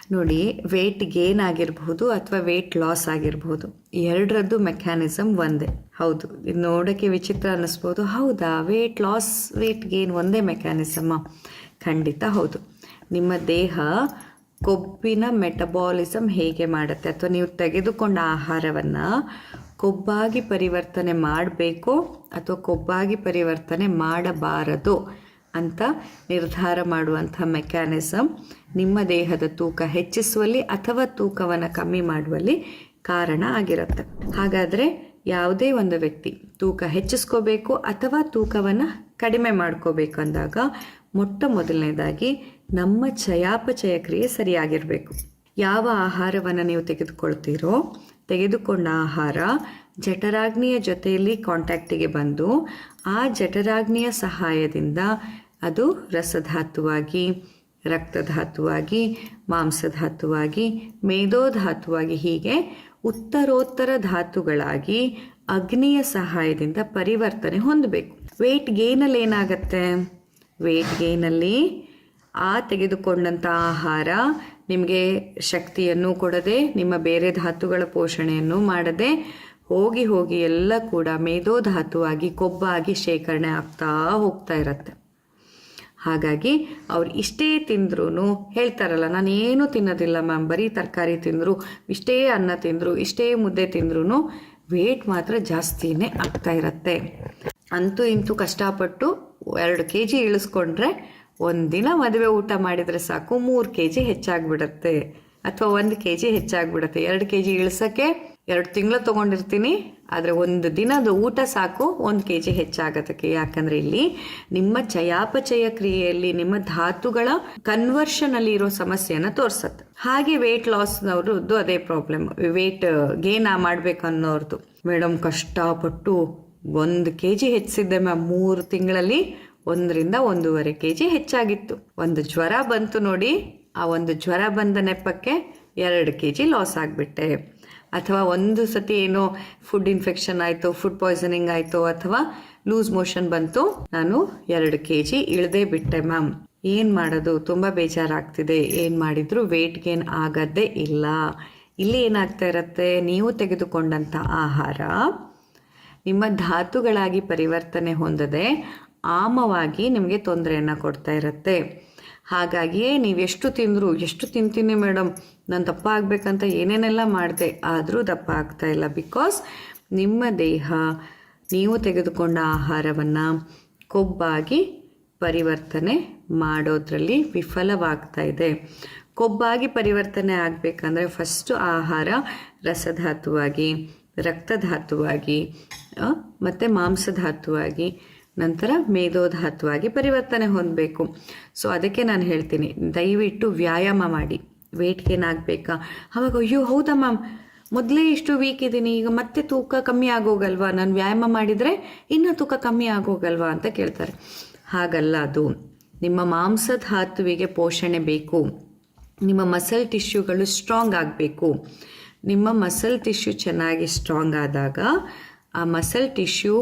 ನೋಡಿ, weight gain ಆಗಿರಬಹುದು ಅಥವಾ ವೆಯ್ಟ್ ಲಾಸ್ ಆಗಿರಬಹುದು, ಎರಡರದ್ದು ಮೆಕ್ಯಾನಿಸಮ್ ಒಂದೇ. ಹೌದು, ಇದು ನೋಡೋಕ್ಕೆ ವಿಚಿತ್ರ ಅನ್ನಿಸ್ಬೋದು. ಹೌದಾ, ವೆಯ್ಟ್ ಲಾಸ್ ವೆಯ್ಟ್ ಗೇನ್ ಒಂದೇ ಮೆಕ್ಯಾನಿಸಮ್ಮ? ಖಂಡಿತ ಹೌದು. ನಿಮ್ಮ ದೇಹ ಕೊಬ್ಬಿನ ಮೆಟಬಾಲಿಸಮ್ ಹೇಗೆ ಮಾಡುತ್ತೆ, ಅಥವಾ ನೀವು ತೆಗೆದುಕೊಂಡ ಆಹಾರವನ್ನು ಕೊಬ್ಬಾಗಿ ಪರಿವರ್ತನೆ ಮಾಡಬೇಕು ಅಥವಾ ಕೊಬ್ಬಾಗಿ ಪರಿವರ್ತನೆ ಮಾಡಬಾರದು ಅಂತ ನಿರ್ಧಾರ ಮಾಡುವಂಥ ಮೆಕ್ಯಾನಿಸಮ್ ನಿಮ್ಮ ದೇಹದ ತೂಕ ಹೆಚ್ಚಿಸುವಲ್ಲಿ ಅಥವಾ ತೂಕವನ್ನು ಕಮ್ಮಿ ಮಾಡುವಲ್ಲಿ ಕಾರಣ ಆಗಿರುತ್ತೆ. ಹಾಗಾದರೆ ಯಾವುದೇ ಒಂದು ವ್ಯಕ್ತಿ ತೂಕ ಹೆಚ್ಚಿಸ್ಕೋಬೇಕು ಅಥವಾ ತೂಕವನ್ನು ಕಡಿಮೆ ಮಾಡ್ಕೋಬೇಕು ಅಂದಾಗ ಮೊಟ್ಟ ಮೊದಲನೇದಾಗಿ ನಮ್ಮ ಚಯಾಪಚಯ ಕ್ರಿಯೆ ಸರಿಯಾಗಿರಬೇಕು. ಯಾವ ಆಹಾರವನ್ನು ನೀವು ತೆಗೆದುಕೊಳ್ತೀರೋ, ತೆಗೆದುಕೊಂಡ ಆಹಾರ ಜಠರಾಗ್ನಿಯ ಜೊತೆಯಲ್ಲಿ ಕಾಂಟ್ಯಾಕ್ಟಿಗೆ ಬಂದು ಆ ಜಠರಾಗ್ನಿಯ ಸಹಾಯದಿಂದ ಅದು ರಸಧಾತುವಾಗಿ, ರಕ್ತಧಾತುವಾಗಿ, ಮಾಂಸಧಾತುವಾಗಿ, ಮೇದೋಧಾತುವಾಗಿ, ಹೀಗೆ ಉತ್ತರೋತ್ತರ ಧಾತುಗಳಾಗಿ ಅಗ್ನಿಯ ಸಹಾಯದಿಂದ ಪರಿವರ್ತನೆ ಹೊಂದಬೇಕು. ವೆಯ್ಟ್ ಗೇನಲ್ಲಿ ಏನಾಗತ್ತೆ? ವೆಯ್ಟ್ ಗೇನಲ್ಲಿ ಆ ತೆಗೆದುಕೊಂಡಂಥ ಆಹಾರ ನಿಮಗೆ ಶಕ್ತಿಯನ್ನು ಕೊಡದೆ, ನಿಮ್ಮ ಬೇರೆ ಧಾತುಗಳ ಪೋಷಣೆಯನ್ನು ಮಾಡದೆ ಹೋಗಿ ಹೋಗಿ ಎಲ್ಲ ಕೂಡ ಮೇದೋಧಾತುವಾಗಿ ಕೊಬ್ಬಾಗಿ ಶೇಖರಣೆ ಆಗ್ತಾ ಹೋಗ್ತಾ ಇರತ್ತೆ. ಹಾಗಾಗಿ ಅವ್ರು ಇಷ್ಟೇ ತಿಂದ್ರೂ ಹೇಳ್ತಾರಲ್ಲ, ನಾನು ಏನೂ ತಿನ್ನೋದಿಲ್ಲ ಮ್ಯಾಮ್, ಬರೀ ತರಕಾರಿ ತಿಂದರು, ಇಷ್ಟೇ ಅನ್ನ ತಿಂದರು, ಇಷ್ಟೇ ಮುದ್ದೆ ತಿಂದ್ರೂ ವೇಟ್ ಮಾತ್ರ ಜಾಸ್ತಿನೇ ಆಗ್ತಾ ಇರತ್ತೆ. ಅಂತೂ ಇಂತೂ ಕಷ್ಟಪಟ್ಟು 2 kg ಇಳಿಸ್ಕೊಂಡ್ರೆ ಒಂದಿನ ಮದುವೆ ಊಟ ಮಾಡಿದರೆ ಸಾಕು 3 kg ಹೆಚ್ಚಾಗ್ಬಿಡತ್ತೆ, ಅಥವಾ 1 kg ಹೆಚ್ಚಾಗ್ಬಿಡತ್ತೆ. 2 kg ಇಳಿಸೋಕ್ಕೆ 2 ತಿಂಗಳು ತೊಗೊಂಡಿರ್ತೀನಿ, ಆದರೆ ಒಂದು ದಿನದ ಊಟ ಸಾಕು 1 kg ಹೆಚ್ಚಾಗೋದಕ್ಕೆ. ಯಾಕಂದರೆ ಇಲ್ಲಿ ನಿಮ್ಮ ಚಯಾಪಚಯ ಕ್ರಿಯೆಯಲ್ಲಿ ನಿಮ್ಮ ಧಾತುಗಳ ಕನ್ವರ್ಷನಲ್ಲಿ ಇರೋ ಸಮಸ್ಯೆಯನ್ನು ತೋರಿಸುತ್ತೆ. ಹಾಗೆ ವೆಯ್ಟ್ ಲಾಸ್ನವ್ರದ್ದು ಅದೇ ಪ್ರಾಬ್ಲಮ್. ವೆಯ್ಟ್ ಗೇನ್ ಮಾಡಬೇಕು ಅನ್ನೋರ್ದು, ಮೇಡಮ್ ಕಷ್ಟಪಟ್ಟು 1 kg ಹೆಚ್ಚಿದ್ದೆ ಮ್ಯಾಮ್, 3 ತಿಂಗಳಲ್ಲಿ 1 ರಿಂದ 1.5 kg ಹೆಚ್ಚಾಗಿತ್ತು. ಒಂದು ಜ್ವರ ಬಂತು ನೋಡಿ, ಆ ಒಂದು ಜ್ವರ ಬಂದ ನೆಪಕ್ಕೆ 2 kg ಲಾಸ್ ಆಗಿಬಿಟ್ಟೆ. ಅಥವಾ ಒಂದು ಸತಿ ಏನೋ ಫುಡ್ ಇನ್ಫೆಕ್ಷನ್ ಆಯಿತು, ಫುಡ್ ಪಾಯ್ಸನಿಂಗ್ ಆಯಿತು, ಅಥವಾ ಲೂಸ್ ಮೋಷನ್ ಬಂತು, ನಾನು 2 kg ಇಳಿದೇ ಬಿಟ್ಟೆ ಮ್ಯಾಮ್. ಏನು ಮಾಡೋದು, ತುಂಬ ಬೇಜಾರಾಗ್ತಿದೆ. ಏನು ಮಾಡಿದ್ರು ವೆಯ್ಟ್ ಗೇನ್ ಆಗೋದೇ ಇಲ್ಲ. ಇಲ್ಲಿ ಏನಾಗ್ತಾ ಇರುತ್ತೆ, ನೀವು ತೆಗೆದುಕೊಂಡಂಥ ಆಹಾರ ನಿಮ್ಮ ಧಾತುಗಳಾಗಿ ಪರಿವರ್ತನೆ ಹೊಂದದೆ ಆಮವಾಗಿ ನಿಮಗೆ ತೊಂದರೆಯನ್ನು ಕೊಡ್ತಾ ಇರುತ್ತೆ. ಹಾಗಾಗಿಯೇ ನೀವು ಎಷ್ಟು ತಿಂದರೂ, ಎಷ್ಟು ತಿಂತೀನಿ ಮೇಡಮ್, ನಾನು ದಪ್ಪ ಆಗಬೇಕಂತ ಏನೇನೆಲ್ಲ ಮಾಡಿದೆ, ಆದರೂ ದಪ್ಪ ಆಗ್ತಾ ಇಲ್ಲ. ಬಿಕಾಸ್ ನಿಮ್ಮ ದೇಹ ನೀವು ತೆಗೆದುಕೊಂಡ ಆಹಾರವನ್ನು ಕೊಬ್ಬಾಗಿ ಪರಿವರ್ತನೆ ಮಾಡೋದ್ರಲ್ಲಿ ವಿಫಲವಾಗ್ತಾ ಇದೆ. ಕೊಬ್ಬಾಗಿ ಪರಿವರ್ತನೆ ಆಗಬೇಕಂದ್ರೆ ಫಸ್ಟು ಆಹಾರ ರಸಧಾತುವಾಗಿ, ರಕ್ತಧಾತುವಾಗಿ, ಮತ್ತು ಮಾಂಸಧಾತುವಾಗಿ, ನಂತರ ಮೇದೋಧಾತುವಾಗಿ ಪರಿವರ್ತನೆ ಹೊಂದಬೇಕು. ಸೊ ಅದಕ್ಕೆ ನಾನು ಹೇಳ್ತೀನಿ, ದಯವಿಟ್ಟು ವ್ಯಾಯಾಮ ಮಾಡಿ. ವೆಯ್ಟ್ ಗೇನ್ ಆಗಬೇಕಾ? ಅವಾಗ ಅಯ್ಯೋ ಹೌದಾ ಮ್ಯಾಮ್, ಮೊದಲೇ ಇಷ್ಟು ವೀಕ್ ಇದ್ದೀನಿ, ಈಗ ಮತ್ತೆ ತೂಕ ಕಮ್ಮಿ ಆಗೋಗಲ್ವಾ, ನಾನು ವ್ಯಾಯಾಮ ಮಾಡಿದರೆ ಇನ್ನೂ ತೂಕ ಕಮ್ಮಿ ಆಗೋಗಲ್ವಾ ಅಂತ ಕೇಳ್ತಾರೆ. ಹಾಗಲ್ಲ, ಅದು ನಿಮ್ಮ ಮಾಂಸಧಾತುವಿಗೆ ಪೋಷಣೆ ಬೇಕು. ನಿಮ್ಮ ಮಸಲ್ ಟಿಶ್ಯೂಗಳು ಸ್ಟ್ರಾಂಗ್ ಆಗಬೇಕು. ನಿಮ್ಮ ಮಸಲ್ ಟಿಶ್ಯೂ ಚೆನ್ನಾಗಿ ಸ್ಟ್ರಾಂಗ್ ಆದಾಗ ಆ ಮಸಲ್ ಟಿಶ್ಯೂ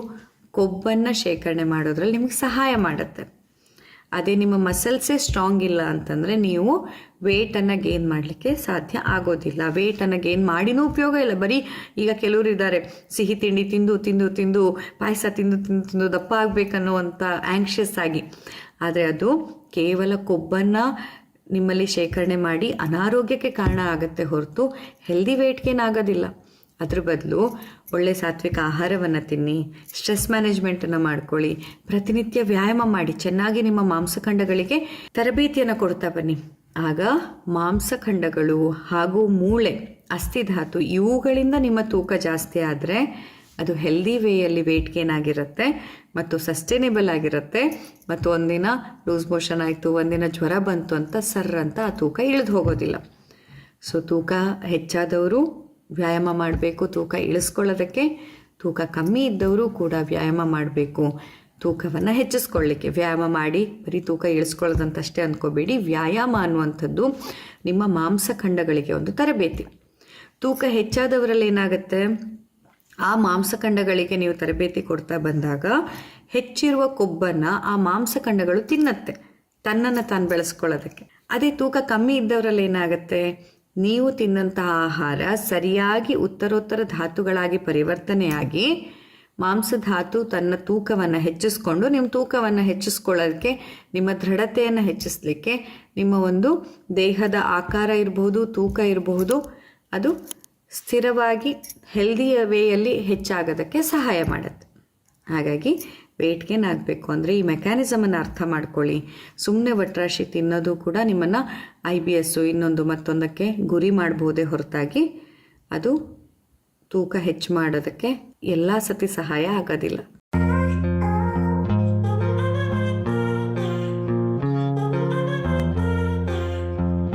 ಕೊಬ್ಬನ್ನು ಶೇಖರಣೆ ಮಾಡೋದ್ರಲ್ಲಿ ನಿಮಗೆ ಸಹಾಯ ಮಾಡುತ್ತೆ. ಅದೇ ನಿಮ್ಮ ಮಸಲ್ಸೇ ಸ್ಟ್ರಾಂಗ್ ಇಲ್ಲ ಅಂತಂದರೆ ನೀವು ವೆಯ್ಟನ್ನು ಗೇನ್ ಮಾಡಲಿಕ್ಕೆ ಸಾಧ್ಯ ಆಗೋದಿಲ್ಲ. ವೆಯ್ಟನ್ನು ಗೇನ್ ಮಾಡಿನೂ ಉಪಯೋಗ ಇಲ್ಲ. ಬರೀ ಈಗ ಕೆಲವರು ಇದ್ದಾರೆ, ಸಿಹಿ ತಿಂಡಿ ತಿಂದು ತಿಂದು ತಿಂದು, ಪಾಯಸ ತಿಂದು ತಿಂದು ತಿಂದು ದಪ್ಪ ಆಗಬೇಕನ್ನುವಂಥ ಆ್ಯಂಕ್ಷಿಯಸ್ ಆಗಿ. ಆದರೆ ಅದು ಕೇವಲ ಕೊಬ್ಬನ್ನು ನಿಮ್ಮಲ್ಲಿ ಶೇಖರಣೆ ಮಾಡಿ ಅನಾರೋಗ್ಯಕ್ಕೆ ಕಾರಣ ಆಗುತ್ತೆ ಹೊರತು ಹೆಲ್ದಿ ವೆಯ್ಟ್ ಗೇನ್ ಆಗೋದಿಲ್ಲ. ಅದ್ರ ಬದಲು ಒಳ್ಳೆ ಸಾತ್ವಿಕ ಆಹಾರವನ್ನು ತಿನ್ನಿ, ಸ್ಟ್ರೆಸ್ ಮ್ಯಾನೇಜ್ಮೆಂಟನ್ನು ಮಾಡ್ಕೊಳ್ಳಿ, ಪ್ರತಿನಿತ್ಯ ವ್ಯಾಯಾಮ ಮಾಡಿ, ಚೆನ್ನಾಗಿ ನಿಮ್ಮ ಮಾಂಸಖಂಡಗಳಿಗೆ ತರಬೇತಿಯನ್ನು ಕೊಡ್ತಾ ಬನ್ನಿ. ಆಗ ಮಾಂಸಖಂಡಗಳು ಹಾಗೂ ಮೂಳೆ, ಅಸ್ಥಿಧಾತು ಇವುಗಳಿಂದ ನಿಮ್ಮ ತೂಕ ಜಾಸ್ತಿ ಆದರೆ ಅದು ಹೆಲ್ದಿ ವೇಯಲ್ಲಿ ವೆಯ್ಟ್ ಗೇನ್ ಆಗಿರುತ್ತೆ ಮತ್ತು ಸಸ್ಟೈನೇಬಲ್ ಆಗಿರುತ್ತೆ. ಮತ್ತು ಒಂದಿನ ಲೂಸ್ ಮೋಷನ್ ಆಯಿತು, ಒಂದಿನ ಜ್ವರ ಬಂತು ಅಂತ ಸರ್ರಂತ ಆ ತೂಕ ಇಳಿದು ಹೋಗೋದಿಲ್ಲ. ಸೊ ತೂಕ ಹೆಚ್ಚಾದವರು ವ್ಯಾಯಾಮ ಮಾಡಬೇಕು ತೂಕ ಇಳಿಸ್ಕೊಳ್ಳೋದಕ್ಕೆ. ತೂಕ ಕಮ್ಮಿ ಇದ್ದವರು ಕೂಡ ವ್ಯಾಯಾಮ ಮಾಡಬೇಕು ತೂಕವನ್ನು ಹೆಚ್ಚಿಸ್ಕೊಳ್ಳಿಕ್ಕೆ. ವ್ಯಾಯಾಮ ಮಾಡಿ ಬರೀ ತೂಕ ಇಳಿಸ್ಕೊಳ್ಳೋದಂತಷ್ಟೇ ಅಂದ್ಕೋಬೇಡಿ. ವ್ಯಾಯಾಮ ಅನ್ನುವಂಥದ್ದು ನಿಮ್ಮ ಮಾಂಸಖಂಡಗಳಿಗೆ ಒಂದು ತರಬೇತಿ. ತೂಕ ಹೆಚ್ಚಾದವರಲ್ಲಿ ಏನಾಗುತ್ತೆ, ಆ ಮಾಂಸಖಂಡಗಳಿಗೆ ನೀವು ತರಬೇತಿ ಕೊಡ್ತಾ ಬಂದಾಗ ಹೆಚ್ಚಿರುವ ಕೊಬ್ಬನ್ನು ಆ ಮಾಂಸಖಂಡಗಳು ತಿನ್ನತ್ತೆ. ತನ್ನನ್ನು ತಾನು ಬೆಳೆಸ್ಕೊಳ್ಳೋದಕ್ಕೆ. ಅದೇ ತೂಕ ಕಮ್ಮಿ ಇದ್ದವರಲ್ಲಿ ಏನಾಗುತ್ತೆ, ನೀವು ತಿನ್ನಂತಹ ಆಹಾರ ಸರಿಯಾಗಿ ಉತ್ತರೋತ್ತರ ಧಾತುಗಳಾಗಿ ಪರಿವರ್ತನೆಯಾಗಿ ಮಾಂಸಧಾತು ತನ್ನ ತೂಕವನ್ನು ಹೆಚ್ಚಿಸ್ಕೊಂಡು ನಿಮ್ಮ ತೂಕವನ್ನು ಹೆಚ್ಚಿಸ್ಕೊಳ್ಳೋದಕ್ಕೆ, ನಿಮ್ಮ ದೃಢತೆಯನ್ನು ಹೆಚ್ಚಿಸಲಿಕ್ಕೆ, ನಿಮ್ಮ ಒಂದು ದೇಹದ ಆಕಾರ ಇರಬಹುದು, ತೂಕ ಇರಬಹುದು, ಅದು ಸ್ಥಿರವಾಗಿ ಹೆಲ್ದಿಯ ವೇಯಲ್ಲಿ ಹೆಚ್ಚಾಗೋದಕ್ಕೆ ಸಹಾಯ ಮಾಡುತ್ತೆ. ಹಾಗಾಗಿ ವೆಯ್ಟ್ ಗೇನ್ ಆಗಬೇಕು ಅಂದರೆ ಈ ಮೆಕ್ಯಾನಿಸಮನ್ನು ಅರ್ಥ ಮಾಡ್ಕೊಳ್ಳಿ. ಸುಮ್ಮನೆ ಒಟ್ರಾಶಿ ತಿನ್ನೋದು ಕೂಡ ನಿಮ್ಮನ್ನು IBS ಇನ್ನೊಂದು ಮತ್ತೊಂದಕ್ಕೆ ಗುರಿ ಮಾಡ್ಬೋದೇ ಹೊರತಾಗಿ ಅದು ತೂಕ ಹೆಚ್ಚು ಮಾಡೋದಕ್ಕೆ ಎಲ್ಲ ಸತಿ ಸಹಾಯ ಆಗೋದಿಲ್ಲ.